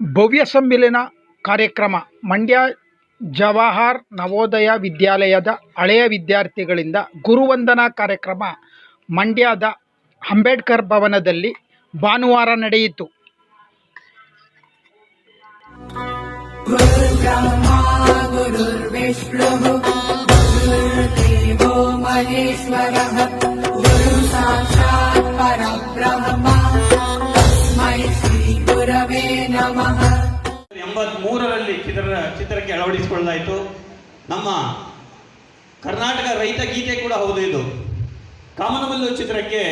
ಭವ್ಯ ಸಮ್ಮಿಲನ ಕಾರ್ಯಕ್ರಮ ಮಂಡ್ಯ ಜವಾಹರ್ ನವೋದಯ ವಿದ್ಯಾಲಯದ ಹಳೆಯ ವಿದ್ಯಾರ್ಥಿಗಳಿಂದ ಗುರುವಂದನಾ ಕಾರ್ಯಕ್ರಮ ಮಂಡ್ಯದ ಅಂಬೇಡ್ಕರ್ ಭವನದಲ್ಲಿ ಭಾನುವಾರ ನಡೆಯಿತು. ರಲ್ಲಿ ಚಿತ್ರಕ್ಕೆ ಅಳವಡಿಸಿಕೊಳ್ಳಲಾಯಿತು. ನಮ್ಮ ಕರ್ನಾಟಕ ರೈತ ಗೀತೆ ಕೂಡ ಹೌದು. ಇದು ಕಾಮನಬಿಲ್ಲು ಚಿತ್ರಕ್ಕೆ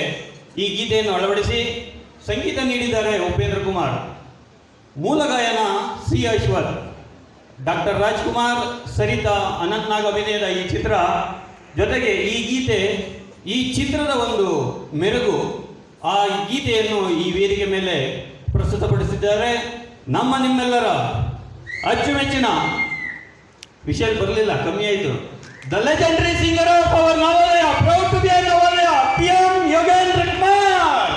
ಈ ಗೀತೆಯನ್ನು ಅಳವಡಿಸಿ ಸಂಗೀತ ನೀಡಿದ್ದಾರೆ ಉಪೇಂದ್ರ ಕುಮಾರ್. ಮೂಲ ಗಾಯನ ಸಿ ಅಶ್ವಥ್. ಡಾಕ್ಟರ್ ರಾಜ್ಕುಮಾರ್, ಸರಿತಾ, ಅನಂತ್ನಾಗ್ ಅಭಿನಯದ ಈ ಚಿತ್ರ ಜೊತೆಗೆ ಈ ಗೀತೆ, ಈ ಚಿತ್ರದ ಒಂದು ಮೆರುಗು, ಆ ಗೀತೆಯನ್ನು ಈ ವೇದಿಕೆ ಮೇಲೆ ಪ್ರಸ್ತುತಪಡಿಸಿದ್ದಾರೆ ನಮ್ಮ ನಿಮ್ಮೆಲ್ಲರ ಅಚ್ಚುಮೆಚ್ಚಿನ ವಿಷಯ ಬರಲಿಲ್ಲ, ಕಮ್ಮಿ ಆಯಿತು. The legendary singer of our Navodaya, proud to be a Navodaya, PM Yogendra Kumar.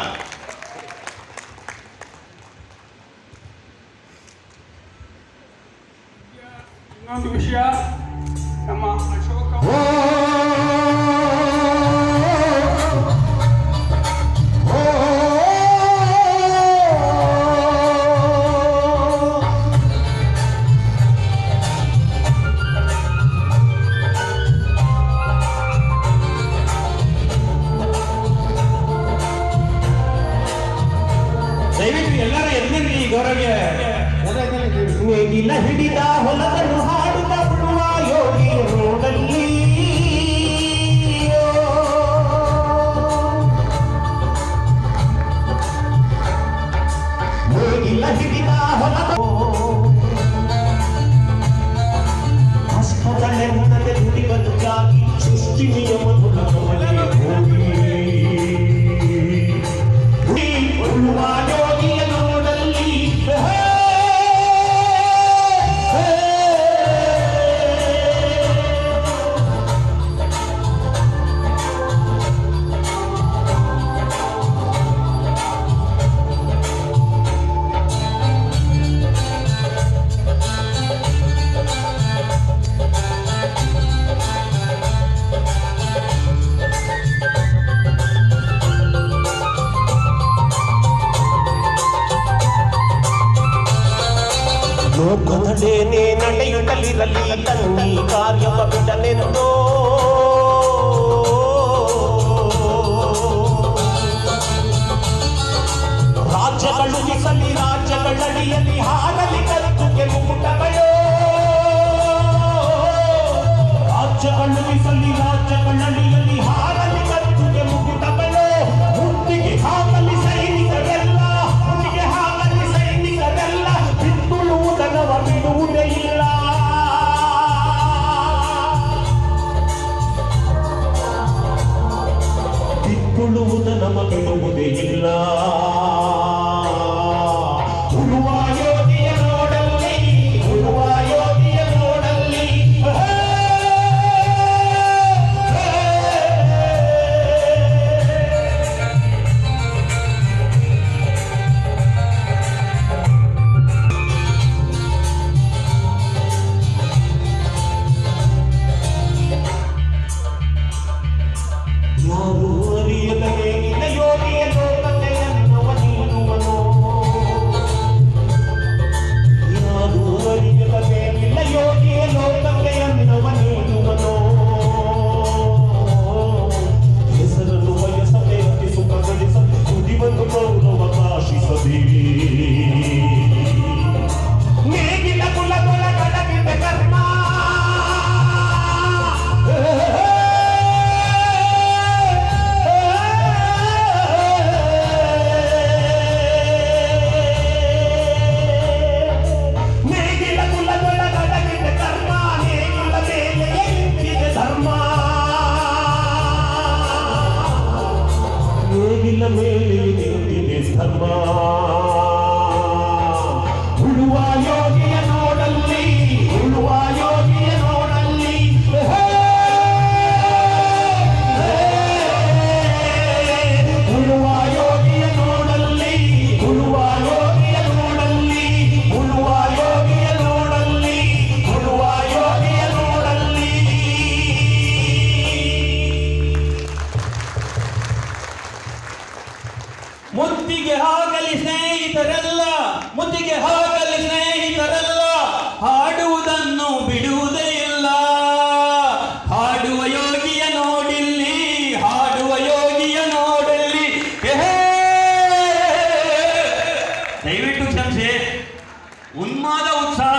ಇನ್ನೊಂದು ವಿಷಯ, ನಮ್ಮ ಅಶೋಕ ದಯವಿಟ್ಟು ಎಲ್ಲರೂ ಎದ್ದಿರಿ ಈ ಗೌರವ್ಯ. ನೇಗಿಲ ಹಿಡಿದ ಹೊಲದನ್ನು ಹಾಡುತ್ತ ಬಿಡುವ ಯೋಗಿ ರೋಡಲ್ಲಿ, ನೇಗಿಲ ಹಿಡಿದ ಹೊಲದ ಹಸ್ತದಲ್ಲೆಂದರೆ ದುಡಿ ಬದುಕಾಗಿ ಸೃಷ್ಟಿ ನಿಯಮದ ಹೋಗಿ ಯೋಗಿಯ ನೋಡಲ್ಲಿ ಲೋಕದಡೇನೆ ನಡೆಯುತ್ತಲಿರಲಿ ತನ್ನಿ ಕಾರ್ಯವ ಬಿಡನೆಂದೋ, ರಾಜ್ಯಗಳು ಬಿಸಲಿ ರಾಜ್ಯಗಳಡಿಯಲ್ಲಿ ಹಾರಲಿ ಕತ್ತುಗೆ ಮುಕುಟಗಳು, ರಾಜ್ಯಗಳು ಬಿಸಲಿ ರಾಜ್ಯಗಳಡಿಯಲ್ಲಿ ಹಾರಲಿ ಕತ್ತುಗೆ ಮುಕುಟಗಳು, ಮುತ್ತಿಗೆ ಹಾಕಲಿ ಸೈನಿಕರೆಲ್ಲ, ಮುತ್ತಿಗೆ ಹಾಕಲಿ ಸೈನಿಕರೆಲ್ಲ, ಬಿತ್ತುಳುವುದನವ ಬಿಡುವುದೇ ಇಲ್ಲ. ಬಿತ್ತುಳುವುದನವ ಬಿಡುವುದೇ ಇಲ್ಲ. ಉಳುವ ಯೋಗಿಯ ನೋಡಲ್ಲಿ, ಉಳುವ ಯೋಗಿಯ ನೋಡಲ್ಲಿ, ಯಾರು ಅರಿಯದವೇ ನಿನ್ನ ಯೋಗಿಯ ಲೋಕತೆ ಎನ್ನುವ ನೀನುವನು, ಮುತ್ತಿಗೆ ಹಾಕಲಿ ಸ್ನೇಹಿತರೆಲ್ಲ, ಮುತ್ತಿಗೆ ಹಾಕಲಿ ಸ್ನೇಹಿತರೆಲ್ಲ, ಹಾಡುವುದನ್ನು ಬಿಡುವುದೇ ಇಲ್ಲ. ಹಾಡುವ ಯೋಗಿಯ ನೋಡಿಲ್ಲಿ, ಹಾಡುವ ಯೋಗಿಯ ನೋಡಲ್ಲಿ. ದಯವಿಟ್ಟು ಕ್ಷಮಿಸಿ, ಉನ್ಮಾದ ಉತ್ಸಾಹ